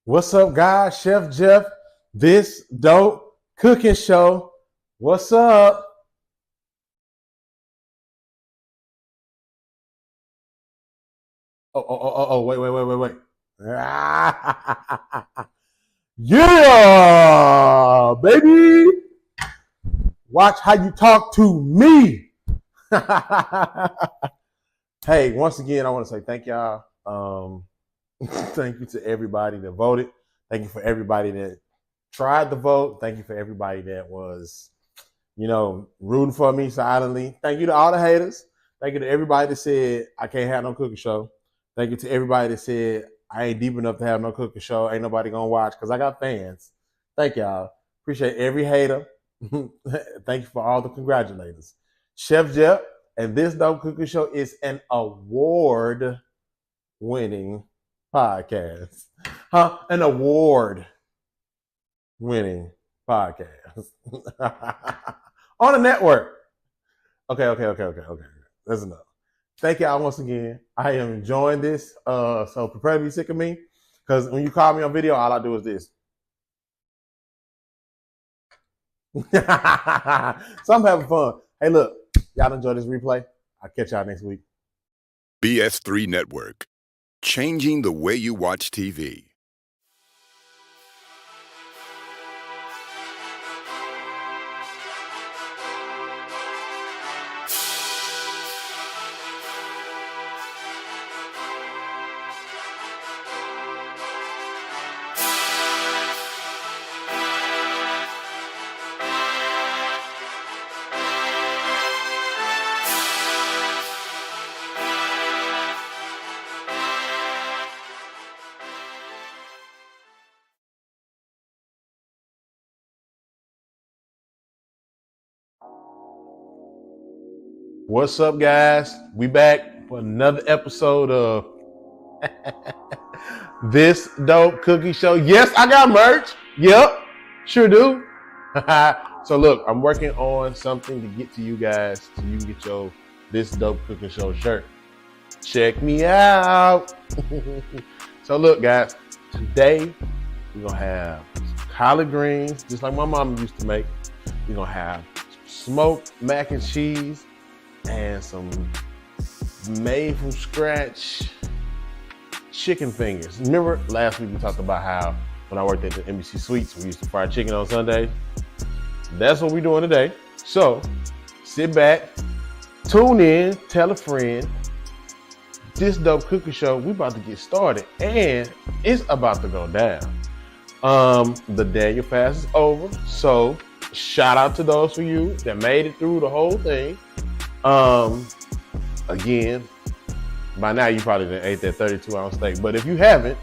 What's up, guys? Chef Jeff, this dope cooking show. What's up? Wait. Yeah, baby. Watch how you talk to me. Hey, once again, I want to say thank y'all. Thank you to everybody that voted. Thank you for everybody that tried to vote. Thank you for everybody that was, rooting for me silently. Thank you to all the haters. Thank you to everybody that said I can't have no cooking show. Thank you to everybody that said I ain't deep enough to have no cooking show. Ain't nobody gonna watch because I got fans. Thank y'all. Appreciate every hater. Thank you for all the congratulators. Chef Jeff and this dope cooking show is an award winning podcast. An award winning podcast on a network. Okay. That's enough. Thank y'all once again. I am enjoying this. So prepare to be sick of me. Because when you call me on video, all I do is this. So I'm having fun. Hey, look, y'all enjoy this replay. I'll catch y'all next week. BS3 Network, changing the way you watch TV. What's up, guys? We back for another episode of this dope cookie show. Yes, I got merch. Yep, sure do. So look, I'm working on something to get to you guys so you can get your this dope cooking show shirt. Check me out. So look, guys, today we're gonna have collard greens, just like my mom used to make. We're gonna have smoked mac and cheese and some made from scratch chicken fingers. Remember last week we talked about how when I worked at the NBC Suites, we used to fry chicken on Sundays. That's what we're doing today. So sit back, tune in, tell a friend. This dope cooking show, we about to get started and it's about to go down. The Daniel fast is over. So shout out to those of you that made it through the whole thing. Again, by now you probably done ate that 32-ounce steak, but if you haven't,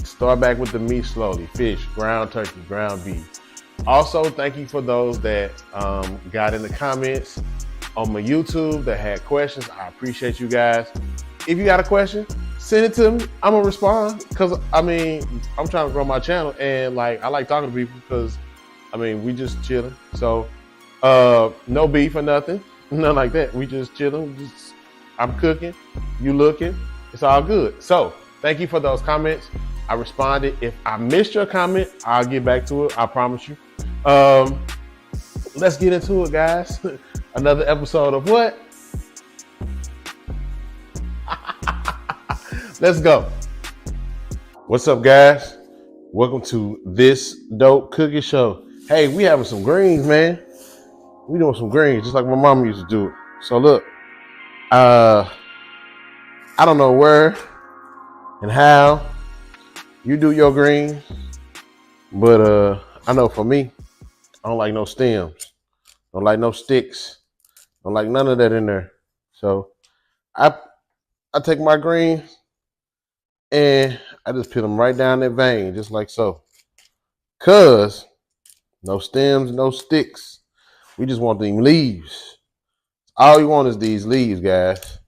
start back with the meat slowly. Fish, ground turkey, ground beef. Also, thank you for those that got in the comments on my YouTube that had questions. I appreciate you guys. If you got a question, send it to me. I'm gonna respond because I'm trying to grow my channel and I like talking to people because we just chilling. So no beef or nothing like that. We just chilling. I'm cooking, you looking, it's all good. So thank you for those comments. I responded. If I missed your comment, I'll get back to it. I promise you. Let's get into it, guys. Another episode of what? Let's go. What's up, guys? Welcome to this dope cooking show. Hey, we having some greens, man. We doing some greens just like my mom used to do it. So look, I don't know where and how you do your greens, but I know for me, I don't like no stems, don't like no sticks, don't like none of that in there. So I take my greens and I just put them right down that vein, just like so. Cause no stems, no sticks. We just want them leaves. All you want is these leaves, guys.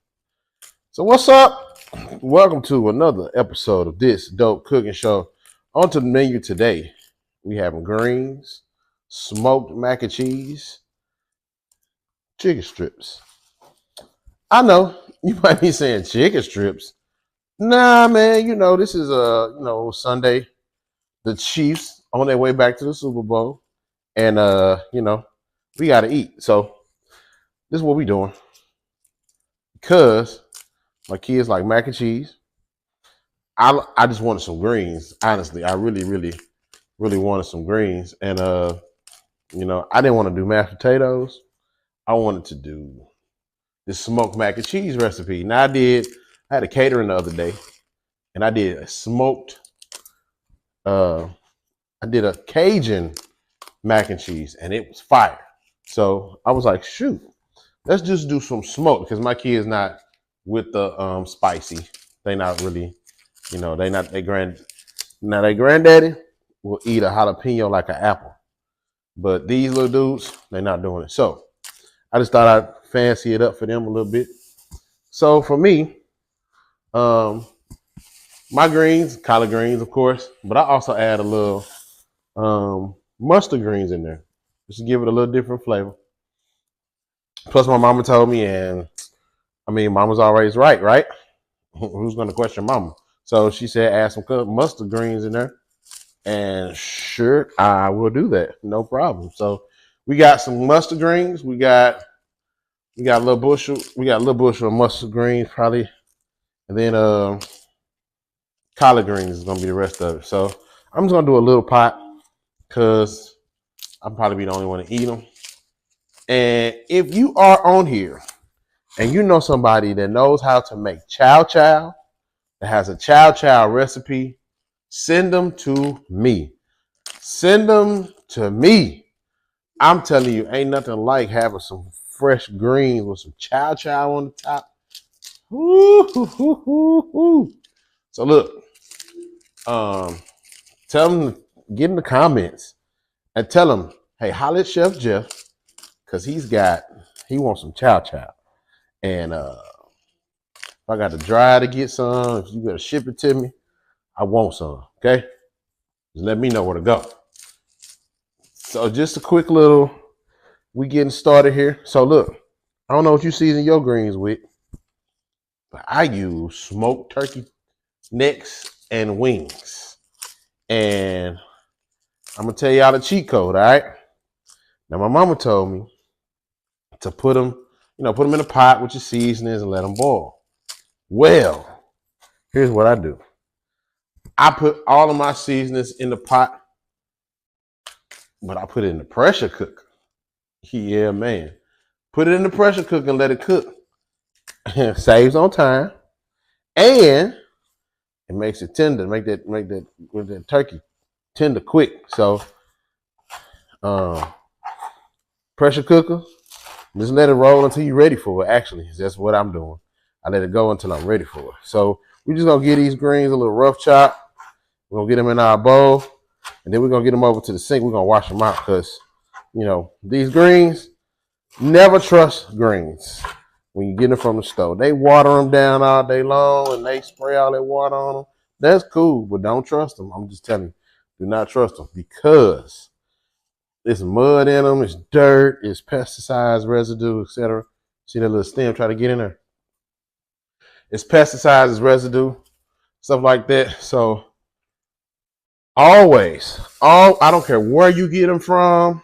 So what's up? Welcome to another episode of this dope cooking show. On to the menu today, we have greens, smoked mac and cheese, chicken strips. I know you might be saying chicken strips. Nah, man, this is Sunday. The Chiefs on their way back to the Super Bowl. And we gotta eat. So this is what we doing. Because my kids like mac and cheese. I just wanted some greens. Honestly, I really, really, really wanted some greens. And I didn't want to do mashed potatoes. I wanted to do this smoked mac and cheese recipe. Now I had a catering the other day, and I did a smoked I did a Cajun mac and cheese, and it was fire. So I was like, shoot, let's just do some smoke, because my kid's not with the spicy. They not really, they not their granddaddy will eat a jalapeno like an apple. But these little dudes, they're not doing it. So I just thought I'd fancy it up for them a little bit. So for me, my greens, collard greens, of course, but I also add a little mustard greens in there just to give it a little different flavor. Plus, my mama told me, and I mean, mama's always right? Who's going to question mama? So she said, add some mustard greens in there. And sure, I will do that. No problem. So we got some mustard greens. We got a little bushel. We got a little bushel of mustard greens, probably. And then collard greens is going to be the rest of it. So I'm just going to do a little pot because I'll probably be the only one to eat them. And if you are on here and you know somebody that knows how to make chow chow, that has a chow chow recipe, send them to me. Send them to me. I'm telling you, ain't nothing like having some fresh greens with some chow chow on the top. Woo-hoo-hoo-hoo-hoo. So look, tell them, get in the comments and tell them, hey, holla at Chef Jeff, because he wants some chow chow. And if I got to drive to get some, if you got to ship it to me, I want some, okay? Just let me know where to go. So just a quick little, we getting started here. So look, I don't know what you season your greens with, but I use smoked turkey necks and wings. And I'm going to tell y'all the cheat code, all right? Now, my mama told me to put them in a pot with your seasonings and let them boil. Well, here's what I do. I put all of my seasonings in the pot, but I put it in the pressure cooker. Yeah, man. Put it in the pressure cooker and let it cook. Saves on time. And it makes it tender. Make that turkey tender quick. So pressure cooker, just let it roll until you're ready for it. Actually, that's what I'm doing. I let it go until I'm ready for it. So we're just gonna get these greens a little rough chop. We're gonna get them in our bowl, and then we're gonna get them over to the sink. We're gonna wash them out because these greens, never trust greens when you get them from the store. They water them down all day long and they spray all that water on them. That's cool, but don't trust them. I'm just telling you, do not trust them because there's mud in them, it's dirt, it's pesticides, residue, etc. See that little stem try to get in there? It's pesticides, it's residue, stuff like that. So always, I don't care where you get them from,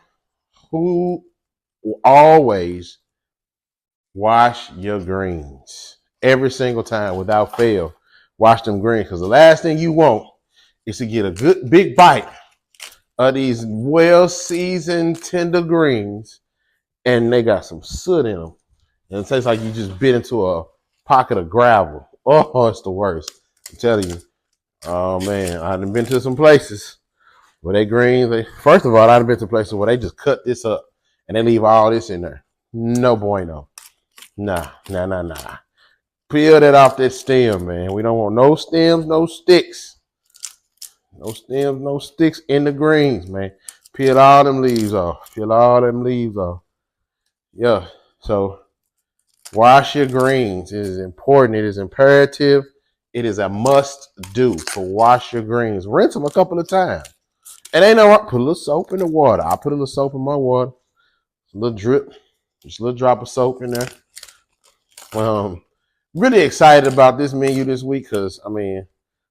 always wash your greens every single time without fail. Wash them greens, because the last thing you want is to get a good big bite of these well-seasoned tender greens and they got some soot in them. And it tastes like you just bit into a pocket of gravel. Oh, it's the worst. I'm telling you. Oh, man. I've been to some places where they greens, first of all, I've been to places where they just cut this up and they leave all this in there. No bueno. Nah. Peel that off that stem, man. We don't want no stems, no sticks. No stems, no sticks in the greens, man. Peel all them leaves off. Yeah. So wash your greens. It is important. It is imperative. It is a must do to wash your greens. Rinse them a couple of times. And ain't no what. Put a little soap in the water. I put a little soap in my water. A little drip. Just a little drop of soap in there. Really excited about this menu this week because, I mean,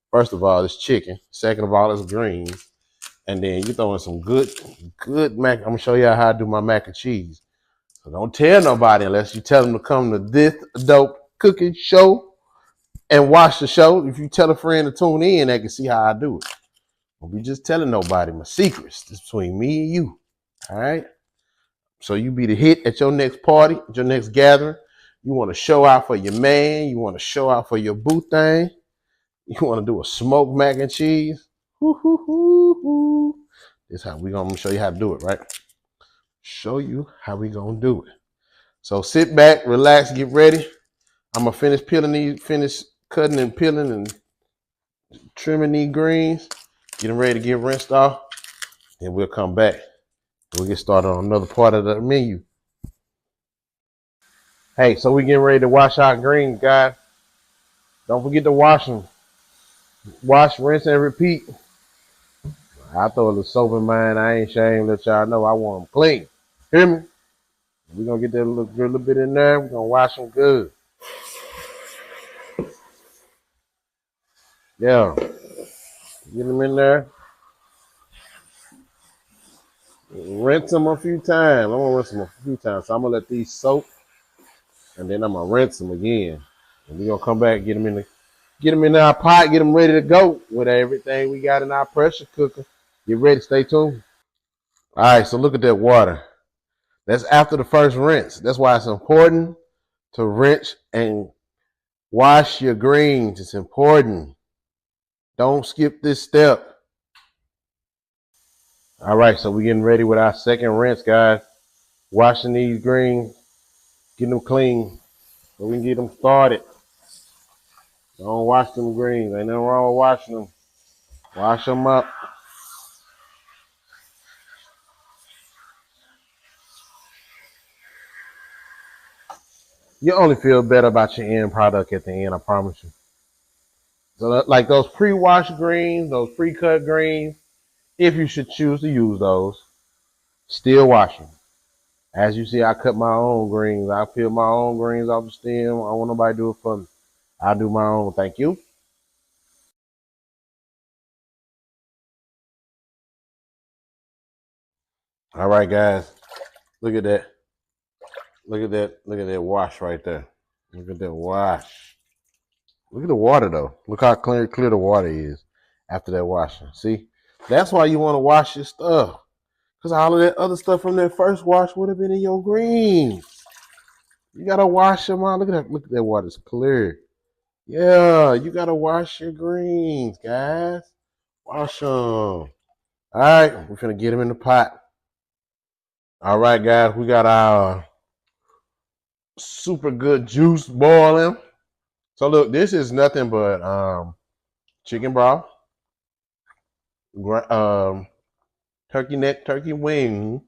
first of all, it's chicken. Second of all, it's greens. And then you throw in some good mac. I'm going to show you how I do my mac and cheese. So don't tell nobody unless you tell them to come to this dope cooking show and watch the show. If you tell a friend to tune in, they can see how I do it. Don't be just telling nobody my secrets. It's between me and you. All right? So you be the hit at your next party, at your next gathering. You want to show out for your man. You want to show out for your boo thing. You want to do a smoked mac and cheese. This is how we gonna show you how to do it, right? Show you how we gonna do it. So sit back, relax, get ready. I'm gonna finish cutting and peeling and trimming these greens. Getting ready to get rinsed off. Then we'll come back. We'll get started on another part of the menu. Hey, so we getting ready to wash our greens, guys. Don't forget to wash them. Wash, rinse, and repeat. I throw a little soap in mine. I ain't ashamed to let y'all know I want them clean. Hear me? We're going to get that little bit in there. We're going to wash them good. Yeah. Get them in there. Rinse them a few times. I'm going to rinse them a few times. So I'm going to let these soak. And then I'm going to rinse them again. And we're going to come back, get them in our pot, get them ready to go with everything we got in our pressure cooker. Get ready. Stay tuned. All right, so look at that water. That's after the first rinse. That's why it's important to rinse and wash your greens. It's important. Don't skip this step. All right, so we're getting ready with our second rinse, guys. Washing these greens, getting them clean so we can get them started. Don't wash them greens. Ain't nothing wrong with washing them. Wash them up. You only feel better about your end product at the end, I promise you. So like those pre-washed greens, those pre-cut greens, if you should choose to use those, still wash them. As you see, I cut my own greens. I peel my own greens off the stem. I don't want nobody to do it for me. I do my own. Thank you. All right, guys. Look at that. Look at that. Look at that wash right there. Look at that wash. Look at the water though. Look how clear the water is after that washing. See? That's why you want to wash your stuff. Because all of that other stuff from that first wash would have been in your greens. You gotta wash them out. Look at that. Look at that water. It's clear. Yeah, you gotta wash your greens, guys. Wash them. All right, we're gonna get them in the pot. All right, guys, we got our super good juice boiling. So look, this is nothing but chicken broth, turkey neck, turkey wing,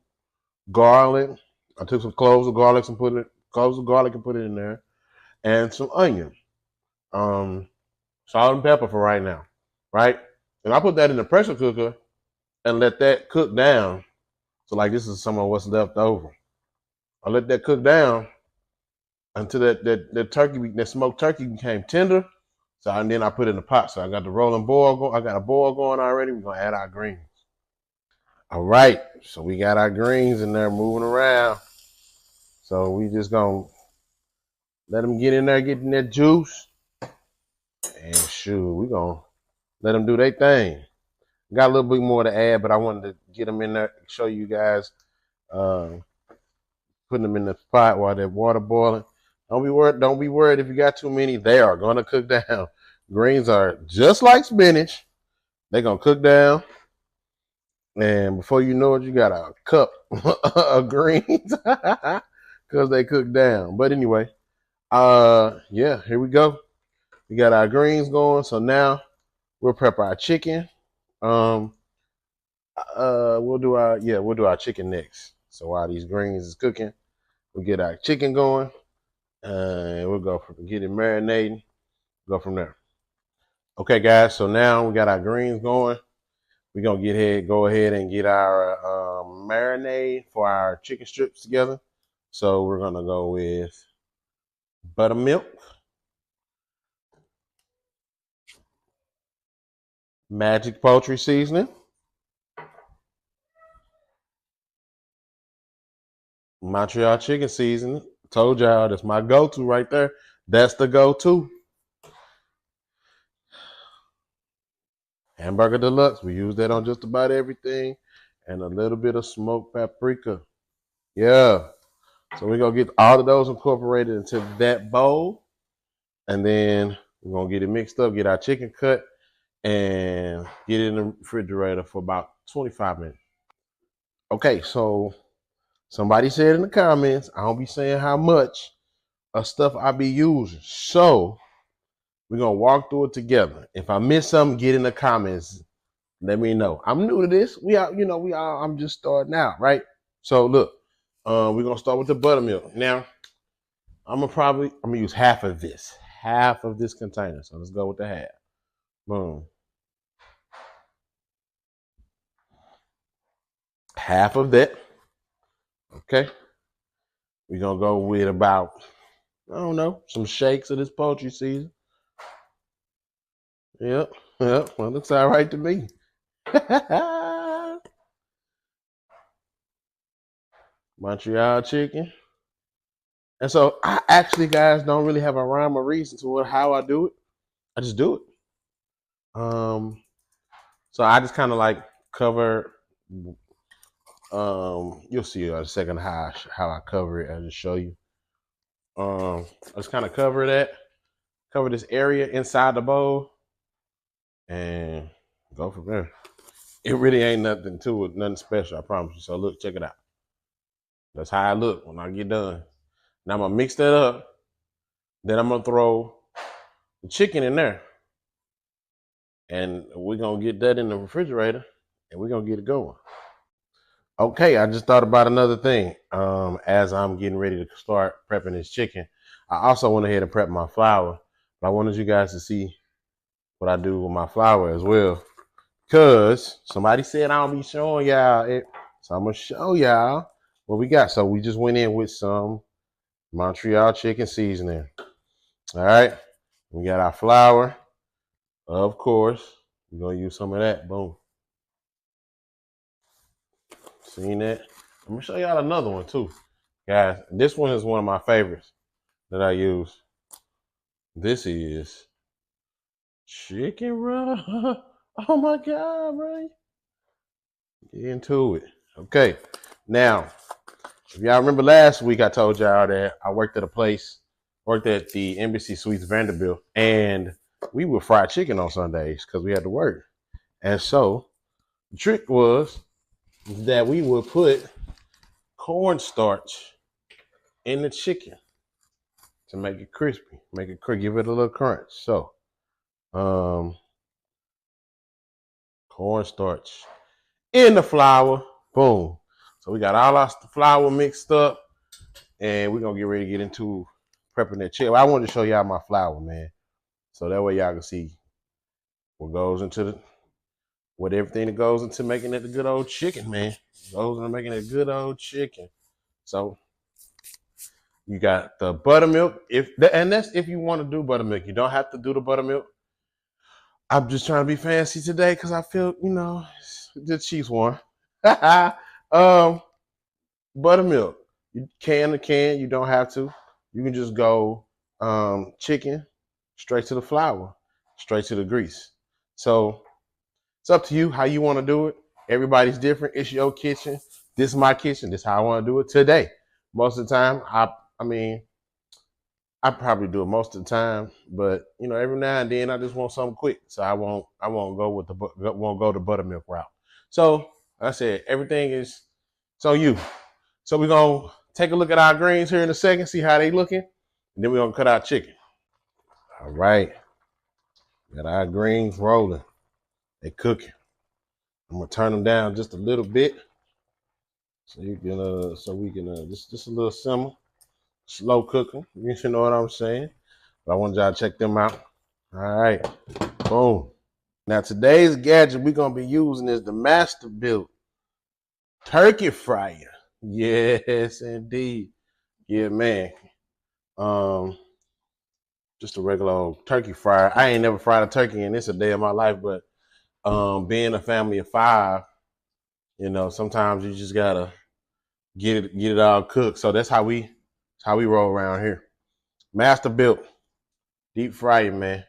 garlic. I took some cloves of garlic and put it in there, and some onion, salt and pepper for right now, right? And I put that in the pressure cooker and let that cook down. So like this is some of what's left over. I let that cook down until that turkey, that smoked turkey became tender. So and then I put it in the pot. So I got the rolling boil going. I got a boil going already. We're gonna add our greens. All right. So we got our greens in there moving around. So we just gonna let them get in there, getting that juice. And shoot, we gonna let them do their thing. Got a little bit more to add, but I wanted to get them in there, show you guys, putting them in the pot while that water boiling. Don't be worried if you got too many. They are gonna cook down. Greens are just like spinach. They're gonna cook down. And before you know it, you got a cup of greens because they cook down. But anyway, yeah, here we go. We got our greens going. So now we'll prep our chicken. We'll do our chicken next. So while these greens is cooking, we'll get our chicken going, and we'll get it marinating. Go from there. Okay, guys. So now we got our greens going. We're gonna go ahead and get our marinade for our chicken strips together. So we're gonna go with buttermilk, Magic poultry seasoning. Montreal chicken seasoning. Told y'all that's my go-to right there. That's the go-to. Hamburger deluxe. We use that on just about everything. And a little bit of smoked paprika. Yeah. So we're going to get all of those incorporated into that bowl. And then we're going to get it mixed up, get our chicken cut, and get it in the refrigerator for about 25 minutes. Okay, so somebody said in the comments, I don't be saying how much of stuff I be using. So we're going to walk through it together. If I miss something, get in the comments. Let me know. I'm new to this. I'm just starting out, right? So look, we're gonna start with the buttermilk. Now, I'm gonna use half of this container. So let's go with the half. Boom. Half of that. Okay. We're gonna go with about, I don't know, some shakes of this poultry season. Yep. Well, looks all right to me. Montreal chicken. And so I actually, guys, don't really have a rhyme or reason to how I do it. I just do it. So I just kind of like cover. You'll see in a second how I cover it. I'll just show you. I just kind of cover this area inside the bowl, and go from there. It really ain't nothing to it, nothing special, I promise you. So look, check it out. That's how I look when I get done. Now I'm gonna mix that up. Then I'm gonna throw the chicken in there. And we're gonna get that in the refrigerator and we're gonna get it going. Okay, I just thought about another thing. As I'm getting ready to start prepping this chicken, I also went ahead and prepped my flour. But I wanted you guys to see what I do with my flour as well. Because somebody said I don't be showing y'all it. So I'm gonna show y'all what we got. So we just went in with some Montreal chicken seasoning. All right. We got our flour. Of course. We're gonna use some of that. Boom. Seen that? I'm gonna show y'all another one too. Guys, this one is one of my favorites that I use. This is chicken raw. Oh my God, bro. Get into it. Okay. Now, if y'all remember last week, I told y'all that I worked at the Embassy Suites Vanderbilt, and we would fry chicken on Sundays because we had to work. And so the trick was that we would put cornstarch in the chicken to make it crispy, give it a little crunch. So, cornstarch in the flour, boom. So we got all our flour mixed up, and we're gonna get ready to get into prepping that chicken. I wanted to show y'all my flour, man, so that way y'all can see what everything that goes into making it the good old chicken, man. Goes into making it good old chicken. So you got the buttermilk. That's if you want to do buttermilk. You don't have to do the buttermilk. I'm just trying to be fancy today because I feel, the cheese one. Buttermilk. You can, you don't have to. You can just go chicken, straight to the flour, straight to the grease. So it's up to you how you want to do it. Everybody's different. It's your kitchen. This is my kitchen. This is how I want to do it today. Most of the time, I probably do it most of the time, but every now and then I just want something quick, so I won't go the buttermilk route. So like I said, everything is on you. So we're gonna take a look at our greens here in a second, see how they looking, and then we're gonna cut our chicken. All right, got our greens rolling. They cooking. I'm gonna turn them down just a little bit, so we can just a little simmer. Slow cooking, you know what I'm saying? But I want y'all to check them out. All right, boom. Now today's gadget we're gonna be using is the Masterbuilt turkey fryer. Yes, indeed. Yeah, man. Just a regular old turkey fryer. I ain't never fried a turkey in this a day of my life, but Being a family of 5, sometimes you just gotta get it all cooked. So that's how we roll around here. Master built, deep frying, man.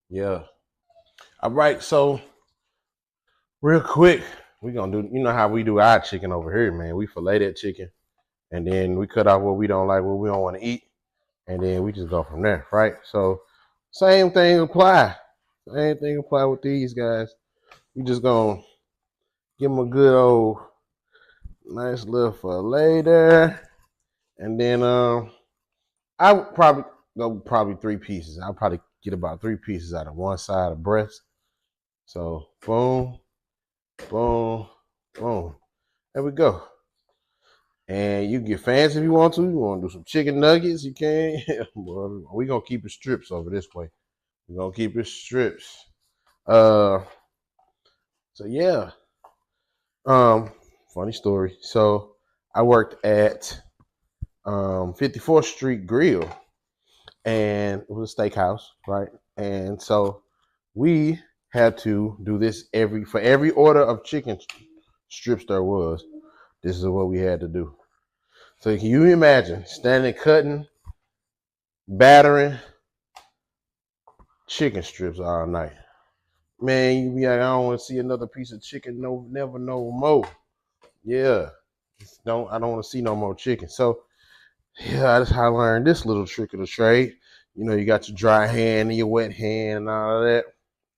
Yeah. All right, so real quick, we gonna do, how we do our chicken over here, man. We fillet that chicken, and then we cut off what we don't like, what we don't want to eat, and then we just go from there, right? So same thing apply. Same thing apply with these guys. We just gonna give them a good old nice little fillet there, and then I would probably go 3 pieces. I'll probably get about 3 pieces out of one side of breast. So boom, boom, boom. There we go. And you can get fancy if you want to. You want to do some chicken nuggets, you can. We're going to keep it strips over this way. We're going to keep it strips. So yeah. Funny story. So I worked at 54th Street Grill, and it was a steakhouse, right? And so we had to do this for every order of chicken strips there was. This is what we had to do. So can you imagine standing cutting, battering chicken strips all night? Man, you be like, I don't want to see another piece of chicken, never no more. Yeah. I don't want to see no more chicken. So yeah, that's how I learned this little trick of the trade. You got your dry hand and your wet hand and all of that.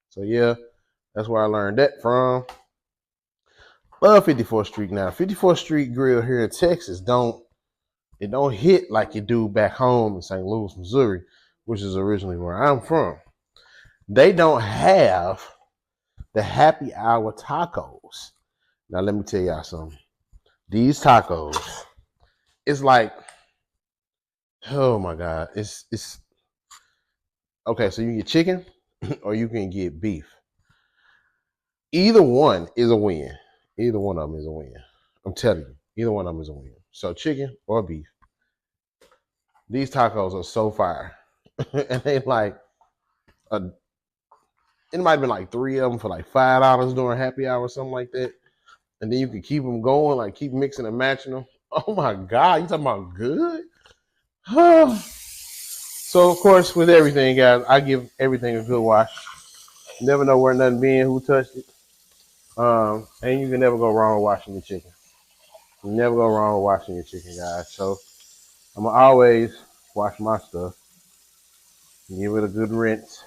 So yeah, that's where I learned that from. Love 54th Street now. 54th Street Grill here in Texas don't hit like you do back home in St. Louis, Missouri, which is originally where I'm from. They don't have the happy hour tacos. Now let me tell y'all something. These tacos, it's like, oh my God, it's okay. So you can get chicken or you can get beef. Either one is a win. Either one of them is a win. I'm telling you, either one of them is a win. So chicken or beef. These tacos are so fire. And they like, it might have been like 3 of them for like $5 during happy hour or something like that. And then you can keep them going, like keep mixing and matching them. Oh my God, you talking about good? So of course, with everything, guys, I give everything a good wash. Never know where nothing been, who touched it. And you can never go wrong with washing your chicken. You never go wrong with washing your chicken, guys. So I'm gonna always wash my stuff. Give it a good rinse.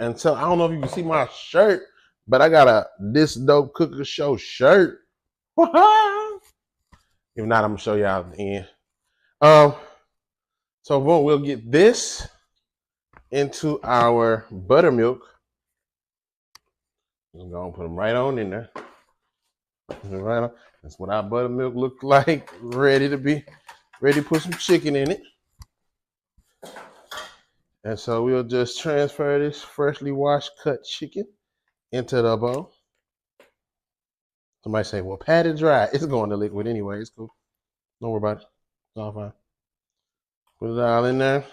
And so I don't know if you can see my shirt, but I got a This Dope Cooker Show shirt. If not, I'm gonna show y'all at the end. So boom, we'll get this into our buttermilk. I'm gonna put them right on in there. Right on. That's what our buttermilk looks like. Ready to put some chicken in it. And so we'll just transfer this freshly washed cut chicken into the bowl. Somebody say, well, pat it dry. It's going to liquid anyway. It's cool. Don't worry about it. It's all fine. Put it all in there.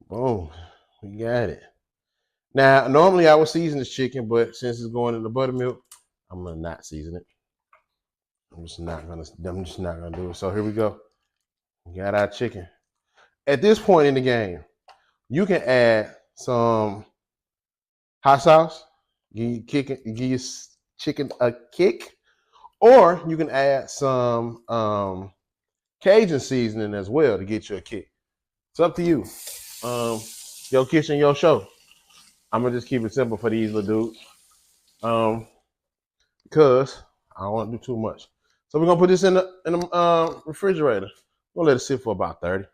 Boom. We got it. Now, normally I would season this chicken, but since it's going in the buttermilk, I'm going to not season it. I'm just not going to do it. So here we go. We got our chicken. At this point in the game, you can add some hot sauce, give your chicken a kick, or you can add some Cajun seasoning as well to get you a kick. It's up to you. Your kitchen, your show. I'm gonna just keep it simple for these little dudes, because I don't want to do too much. So we're gonna put this in the refrigerator. We'll let it sit for about 30.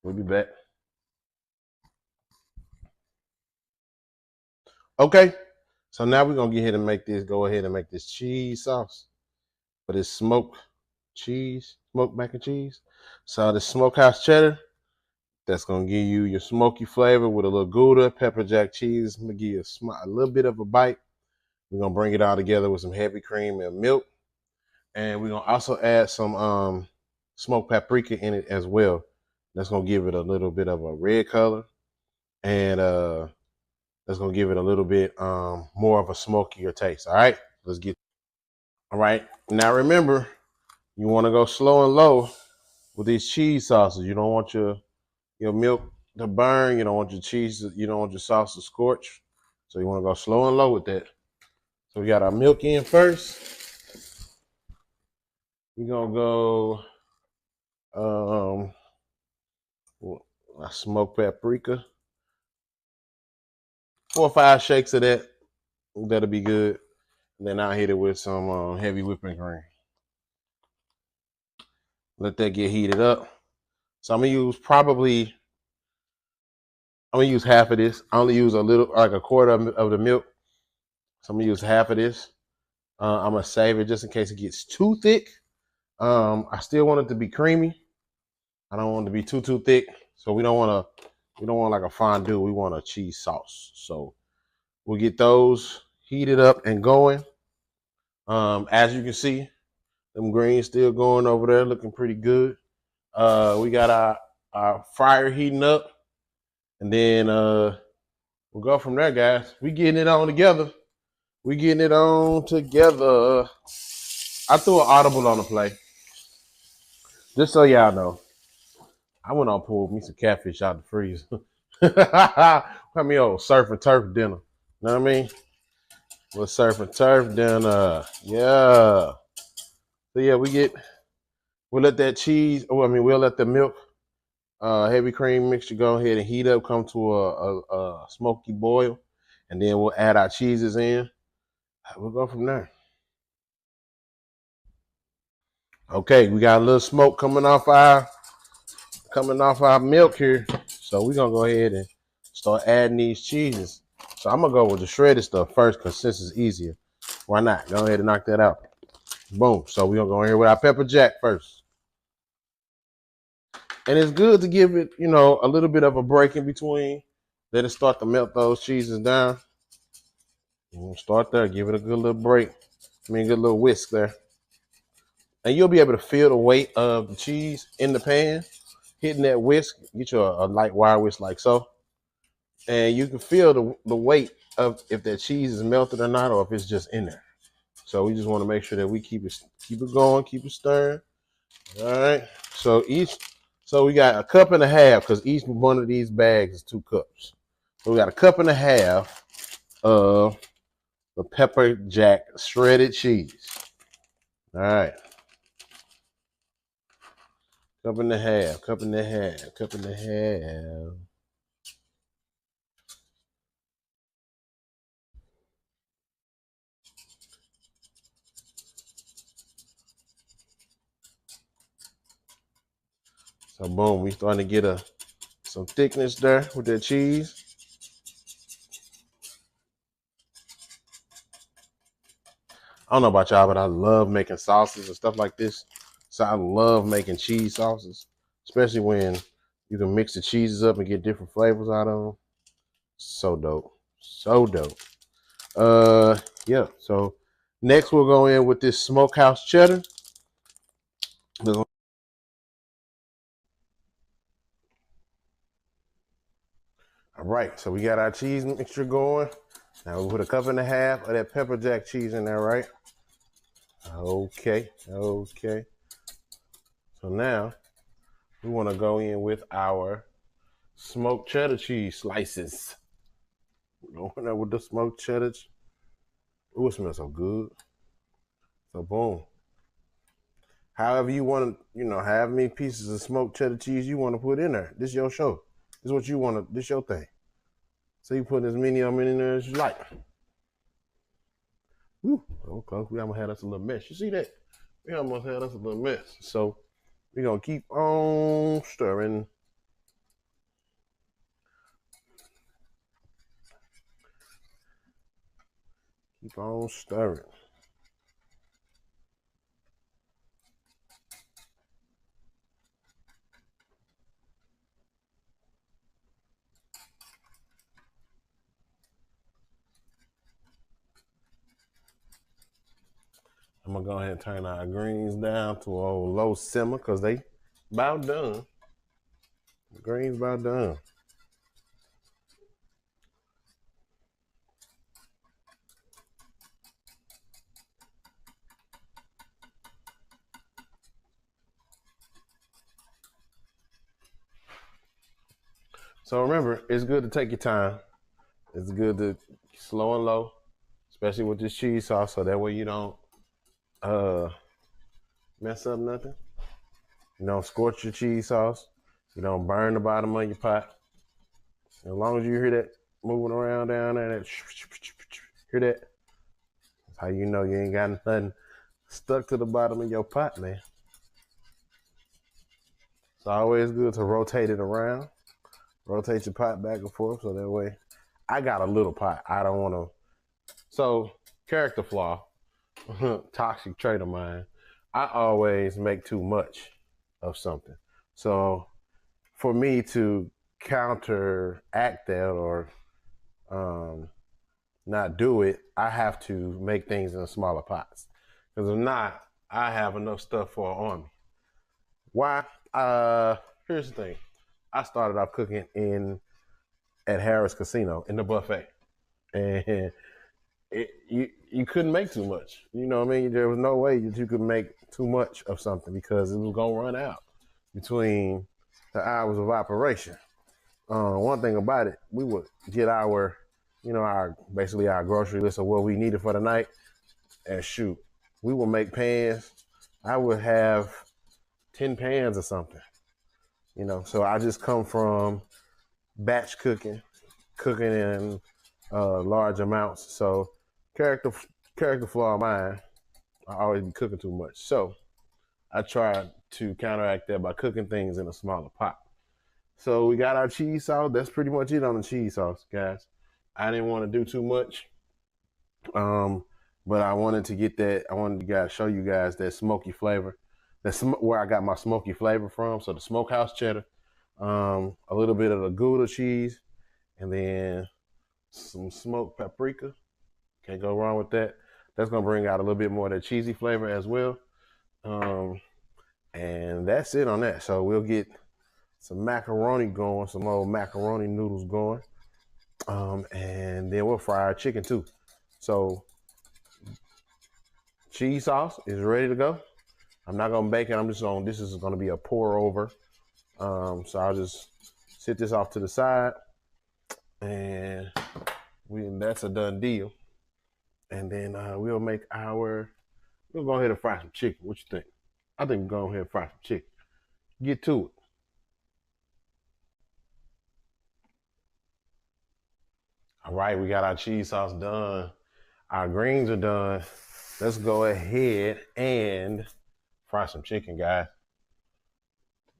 We'll be back. Okay, so now we're gonna go ahead and make this cheese sauce for this smoked mac and cheese. So the smokehouse cheddar, that's gonna give you your smoky flavor with a little Gouda, pepper jack cheese. I'm gonna give you a little bit of a bite. We're gonna bring it all together with some heavy cream and milk, and we're gonna also add some smoked paprika in it as well. That's gonna give it a little bit of a red color. and that's gonna give it a little bit more of a smokier taste. All right, let's get. All right, now remember, you want to go slow and low with these cheese sauces. You don't want your milk to burn. You don't want your cheese. You don't want your sauce to scorch. So you want to go slow and low with that. So we got our milk in first. We're gonna go a smoked paprika. 4 or 5 shakes of that. That'll be good. And then I'll hit it with some heavy whipping cream. Let that get heated up. So I'm gonna use half of this. I only use a little, like a quarter of the milk. So I'm gonna use half of this. I'm gonna save it just in case it gets too thick. I still want it to be creamy. I don't want it to be too thick. So we don't want like a fondue. We want a cheese sauce. So we'll get those heated up and going. As you can see, them greens still going over there, looking pretty good. We got our fryer heating up, and then we'll go from there, guys. We getting it on together. I threw an audible on the play, just so y'all know. I went on pulled me some catfish out the freezer. Got me old surf and turf dinner. Know what I mean? Little surf and turf dinner. Yeah. So yeah, we'll let that cheese. We'll let the milk, heavy cream mixture go ahead and heat up, come to a smoky boil, and then we'll add our cheeses in. We'll go from there. Okay, we got a little smoke coming off our milk here. So we're gonna go ahead and start adding these cheeses. So I'm gonna go with the shredded stuff first because since it's easier. Why not? Go ahead and knock that out. Boom. So we're gonna go in here with our pepper jack first. And it's good to give it, a little bit of a break in between. Let it start to melt those cheeses down. We'll start there, give it a good little break. Good little whisk there. And you'll be able to feel the weight of the cheese in the pan. Hitting that whisk, get you a light wire whisk like so. And you can feel the weight of if that cheese is melted or not, or if it's just in there. So we just want to make sure that we keep it going, keep it stirring. All right. So we got a cup and a half because each one of these bags is 2 cups. So we got a cup and a half of the pepper jack shredded cheese. All right. Cup and a half. So boom, we starting to get some thickness there with that cheese. I don't know about y'all, but I love making sauces and stuff like this. So I love making cheese sauces, especially when you can mix the cheeses up and get different flavors out of them. So dope. Yeah. So next we'll go in with this smokehouse cheddar. All right, so we got our cheese mixture going. Now we put a cup and a half of that pepper jack cheese in there, right? Okay. So now we want to go in with our smoked cheddar cheese slices. We're going in with the smoked cheddar. Ooh, it smells so good. So boom. However you want to, however many pieces of smoked cheddar cheese you want to put in there. This is your show. This is what you want to, this is your thing. So you put as many of them in there as you like. Woo, okay, we almost had us a little mess. You see that? We almost had us a little mess. So we're going to keep on stirring. Keep on stirring. I'm going to go ahead and turn our greens down to a low simmer because they about done. The greens about done. So remember, it's good to take your time. It's good to slow and low, especially with this cheese sauce, so that way you don't mess up nothing. You don't scorch your cheese sauce. You don't burn the bottom of your pot. As long as you hear that moving around down there, that hear that, that's how you know you ain't got nothing stuck to the bottom of your pot, man. It's always good to rotate it around. Rotate your pot back and forth so that way. I got a little pot. I don't want to. So, character flaw, toxic trait of mine. I always make too much of something. So, for me to counteract that or not do it, I have to make things in smaller pots. Because if not, I have enough stuff for an army. Why? Here's the thing. I started off cooking at Harrah's Casino in the buffet, and you couldn't make too much. You know what I mean? There was no way that you could make too much of something because it was gonna run out between the hours of operation. One thing about it, we would get our basically our grocery list of what we needed for the night, and shoot, we would make pans. I would have 10 pans or something. So I just come from batch cooking in large amounts. So character flaw of mine, I always be cooking too much. So I try to counteract that by cooking things in a smaller pot. So we got our cheese sauce. That's pretty much it on the cheese sauce, guys. I didn't want to do too much, but I wanted to get that. I wanted to show you guys that smoky flavor. That's where I got my smoky flavor from. So the smokehouse cheddar, a little bit of the Gouda cheese, and then some smoked paprika. Can't go wrong with that. That's gonna bring out a little bit more of that cheesy flavor as well. And that's it on that. So we'll get some macaroni going, some old macaroni noodles going. And then we'll fry our chicken too. So cheese sauce is ready to go. I'm not gonna bake it. This is gonna be a pour over. So I'll just sit this off to the side, and that's a done deal. And then we'll go ahead and fry some chicken. What you think? I think we'll go ahead and fry some chicken. Get to it. All right, we got our cheese sauce done. Our greens are done. Let's go ahead and fry some chicken, guys.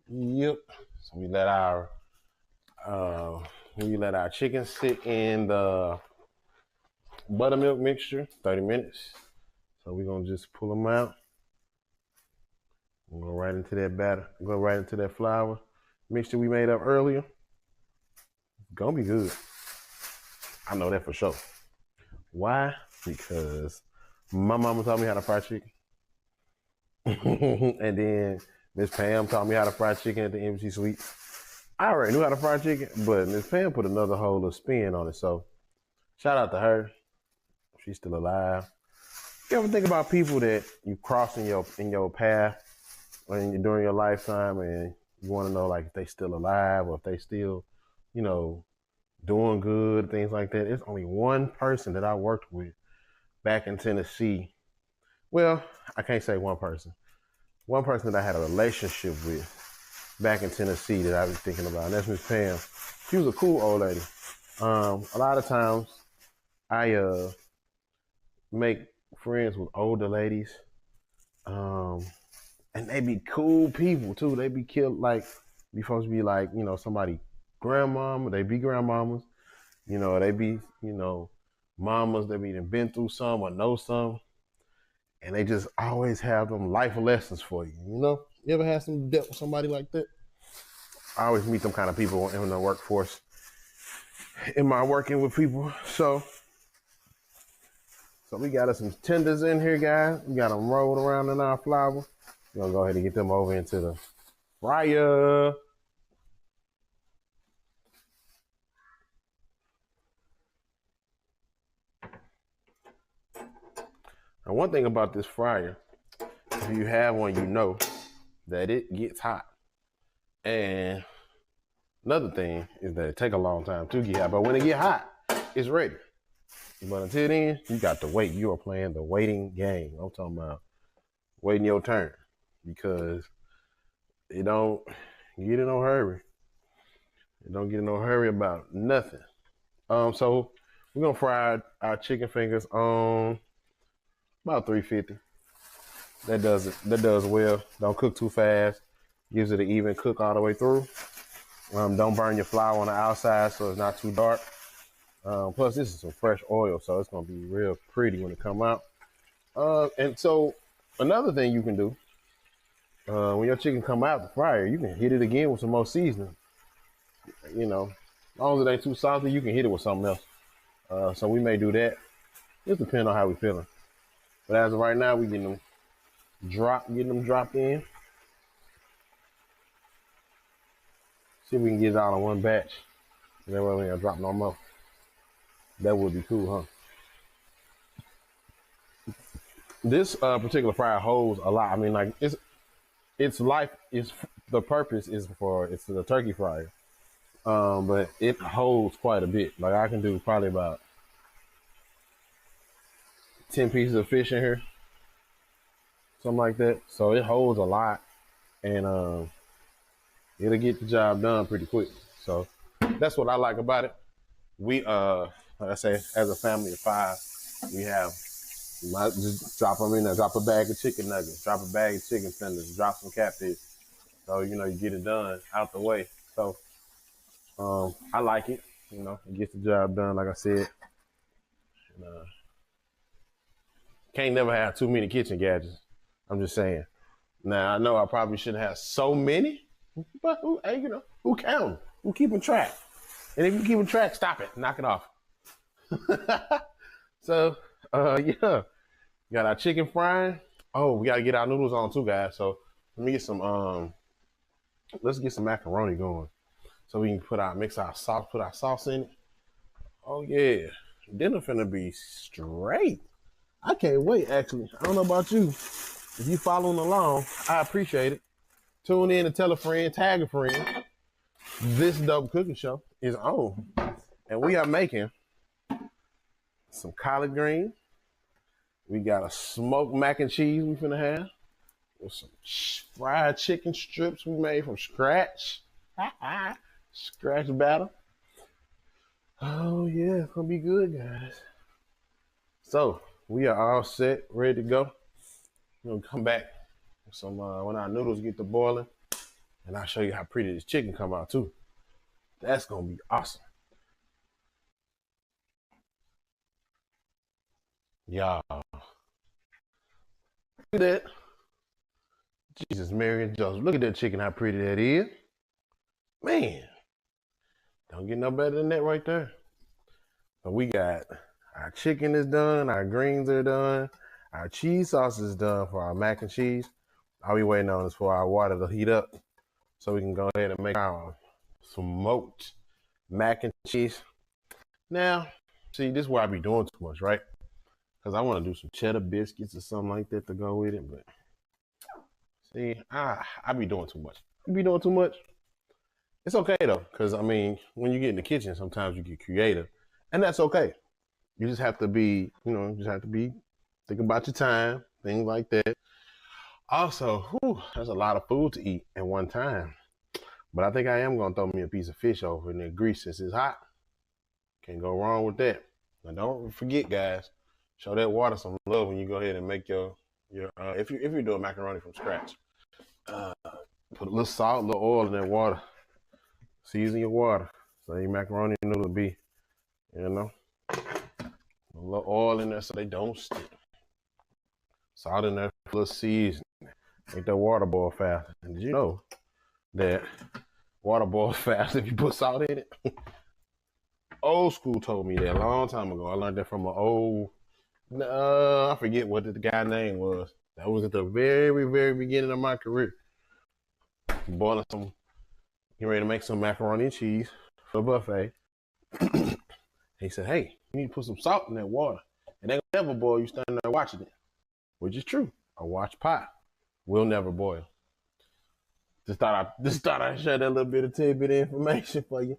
Yep. So we let our chicken sit in the buttermilk mixture 30 minutes. So we're gonna just pull them out. We'll go right into that batter. Go right into that flour mixture we made up earlier. It's gonna be good. I know that for sure. Why? Because my mama taught me how to fry chicken. And then Miss Pam taught me how to fry chicken at the Embassy Suites. I already knew how to fry chicken, but Miss Pam put another whole spin on it. So shout out to her. She's still alive. You ever think about people that you cross in your path during your lifetime, and you want to know like if they still alive or if they still, doing good, things like that? There's only one person that I worked with back in Tennessee. Well, I can't say one person. One person that I had a relationship with back in Tennessee that I was thinking about, and that's Miss Pam. She was a cool old lady. A lot of times I make friends with older ladies, and they be cool people too. They be killed be supposed to be like, somebody grandmama. They be grandmamas. They be, mamas that been through some or know some. And they just always have them life lessons for you. You ever had some dealt with somebody like that? I always meet them kind of people in the workforce, in my working with people. So we got us some tenders in here, guys. We got them rolled around in our flour. We're gonna go ahead and get them over into the fryer. Now, one thing about this fryer, if you have one, you know that it gets hot. And Another thing is that it take a long time to get hot, but when it get hot, it's ready. But until then, you got to wait. You are playing the waiting game. I'm talking about waiting your turn because it don't get in no hurry. It don't get in no hurry about nothing. So we're gonna fry our chicken fingers on about 350. That does it. That does well. Don't cook too fast. Gives it an even cook all the way through. Don't burn your flour on the outside so it's not too dark. Plus, this is some fresh oil, so it's gonna be real pretty when it come out. And so another thing you can do when your chicken come out the fryer, you can hit it again with some more seasoning. You know, as long as it ain't too salty, you can hit it with something else. So we may do that. Just depend on how we feeling. But as of right now, we getting them dropped in. See if we can get it all in one batch. That way we ain't gonna drop no more. That would be cool, huh? This particular fryer holds a lot. I mean, like its life is the purpose is for it's the turkey fryer, but it holds quite a bit. Like I can do probably about 10 pieces of fish in here, something like that. So it holds a lot, and it'll get the job done pretty quick. So that's what I like about it. We like I say, as a family of 5, we have. You might just drop them in there, drop a bag of chicken nuggets, drop a bag of chicken tenders, drop some catfish. So, you know, you get it done out the way. So, I like it. You know, it gets the job done, like I said. And, can't never have too many kitchen gadgets. I'm just saying. Now, I know I probably shouldn't have so many, but hey, you know, who counting? Who keeping track? And if you're keeping track, stop it. Knock it off. So, yeah. Got our chicken frying. Oh, we gotta get our noodles on too, guys. So let me get some let's get some macaroni going. So we can mix our sauce, put our sauce in it. Oh yeah. Dinner finna be straight. I can't wait actually. I don't know about you. If you following along, I appreciate it. Tune in and tell a friend, tag a friend. This Dope Cooking Show is on. And we are making some collard greens. We got a smoked mac and cheese we finna have with some fried chicken strips we made from scratch. Scratch batter. Oh yeah, it's gonna be good, guys. So we are all set, ready to go. We're gonna come back with some when our noodles get to boiling, and I'll show you how pretty this chicken come out too. That's gonna be awesome. Y'all. Look at that. Jesus, Mary and Joseph. Look at that chicken, how pretty that is. Man, don't get no better than that right there. But we got our chicken is done, our greens are done, our cheese sauce is done for our mac and cheese. All we waiting on is for our water to heat up so we can go ahead and make our smoked mac and cheese. Now, see, this is why I be doing too much, right? Because I want to do some cheddar biscuits or something like that to go with it, but see, I be doing too much. You be doing too much. It's okay though, because I mean, when you get in the kitchen, sometimes you get creative, and that's okay. You just have to be, think about your time, things like that. Also, there's a lot of food to eat at one time. But I think I am gonna throw me a piece of fish over in the grease since it's hot. Can't go wrong with that. Now don't forget, guys, show that water some love when you go ahead and make your if you're doing macaroni from scratch. Put a little salt, a little oil in that water. Season your water so your macaroni noodle be, a little oil in there so they don't stick. Salt in there, a little seasoning. Make that water boil fast. And did you know that water boils fast if you put salt in it? Old school told me that a long time ago. I learned that from I forget what the guy's name was. That was at the very, very beginning of my career. Boiling some, getting ready to make some macaroni and cheese for a buffet. He said, hey, you need to put some salt in that water. It ain't gonna never boil, you standing there watching it. Which is true. A watch pot will never boil. Just thought I'd share that little bit of tidbit of information for you.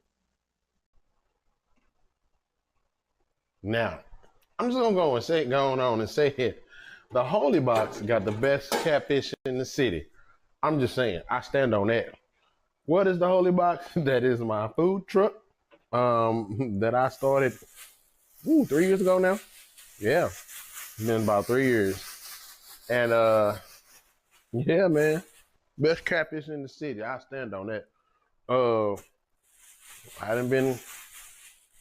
Now, I'm just gonna go on and say it. The Holy Box got the best catfish in the city. I'm just saying, I stand on that. What is the Holy Box? That is my food truck that I started 3 years ago now. Yeah, it's been about 3 years. And yeah, man, best catfish in the city. I stand on that. I done been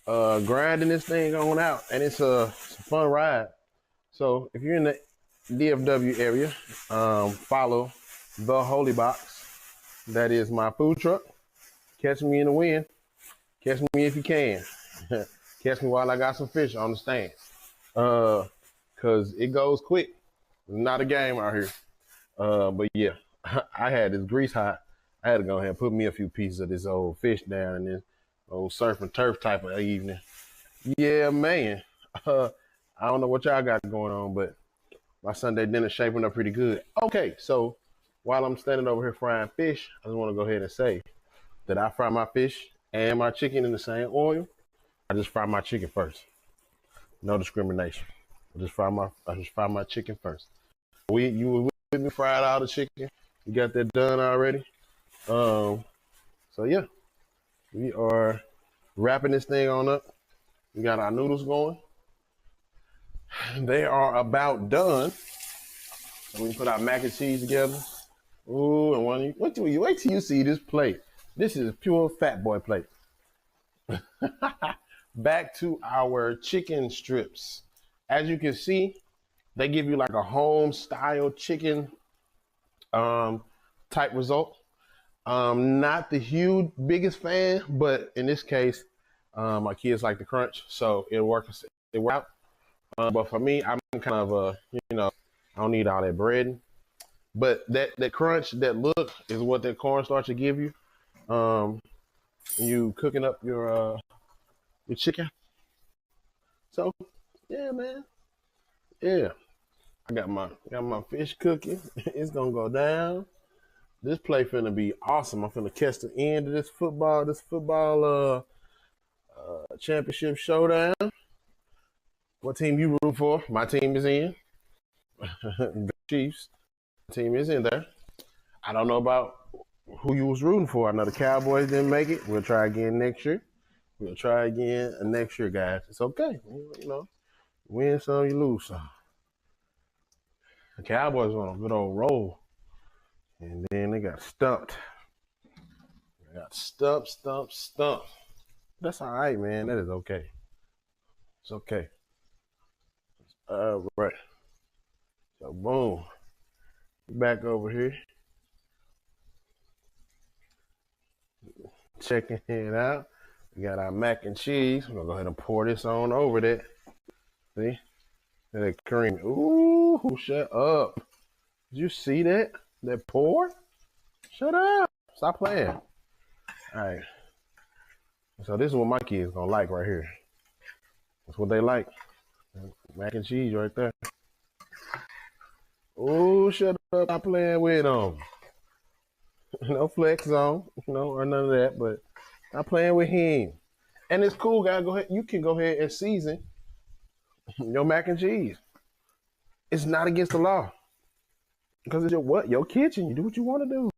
grinding this thing on out, and it's a fun ride. So if you're in the DFW area, follow the Holy Box. That is my food truck. Catch me in the wind. Catch me if you can. Catch me while I got some fish on the stand. Cause it goes quick. It's not a game out here. But yeah, I had this grease hot. I had to go ahead and put me a few pieces of this old fish down in this old surf and turf type of evening. Yeah, man. I don't know what y'all got going on, but my Sunday dinner shaping up pretty good. Okay, so while I'm standing over here frying fish, I just want to go ahead and say that I fry my fish and my chicken in the same oil. I just fry my chicken first. No discrimination. I just fry my chicken first. You were with me, fried all the chicken. We got that done already. So yeah, we are wrapping this thing on up. We got our noodles going. They are about done. So we can put our mac and cheese together. Ooh, and wait till you see this plate. This is pure fat boy plate. Back to our chicken strips. As you can see, they give you like a home style chicken type result. Not the biggest fan, but in this case, my kids like the crunch, so it works out. But for me, I'm kind of I don't need all that bread. But that crunch, that look is what that cornstarch will give you. You cooking up your chicken. So yeah, man. Yeah. I got my fish cooking. It's gonna go down. This play finna be awesome. I'm finna catch the end of this football championship showdown. What team you root for? My team is in. The Chiefs. Team is in there. I don't know about who you was rooting for. I know the Cowboys didn't make it. We'll try again next year. We'll try again next year, guys. It's okay. Win some, you lose some. The Cowboys on a good old roll. And then they got stumped. They got stumped. That's all right, man. That is okay. It's okay. Right. So, boom. Back over here. Checking it out. We got our mac and cheese. We're going to go ahead and pour this on over that. See? That cream. Ooh, shut up. Did you see that? That pour? Shut up. Stop playing. All right. So this is what my kids going to like right here. That's what they like. Mac and cheese right there. Oh, shut up. Stop playing with them. No flex on, or none of that, but I'm playing with him. And it's cool, guys. Go ahead. You can go ahead and season your mac and cheese. It's not against the law. Because it's your kitchen. You do what you want to do.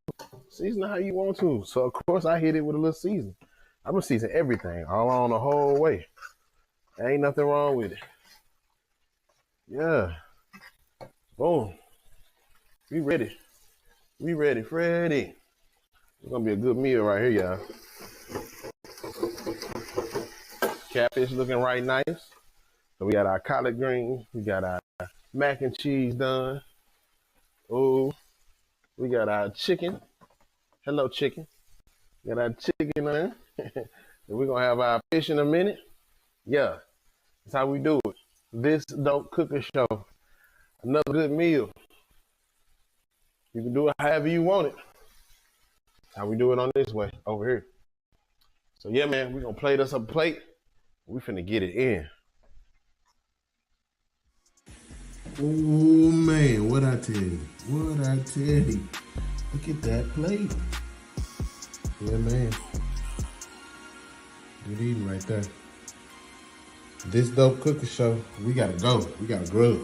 Season how you want to. So, of course, I hit it with a little season. I'm going to season everything all on the whole way. There ain't nothing wrong with it. Yeah. Boom. We ready. We ready, Freddy. It's going to be a good meal right here, y'all. Catfish looking right nice. So we got our collard greens. We got our mac and cheese done. Oh, we got our chicken. Hello, chicken. We got our chicken there. And we're going to have our fish in a minute. Yeah, that's how we do it. This Dope Cooking Show. Another good meal. You can do it however you want it. That's how we do it on this way, over here. So yeah, man, we're going to plate us a plate. We finna get it in. Oh man, what I tell you? Look at that plate. Yeah, man. Good eating right there. This dope cooking show, we gotta go. We gotta grub.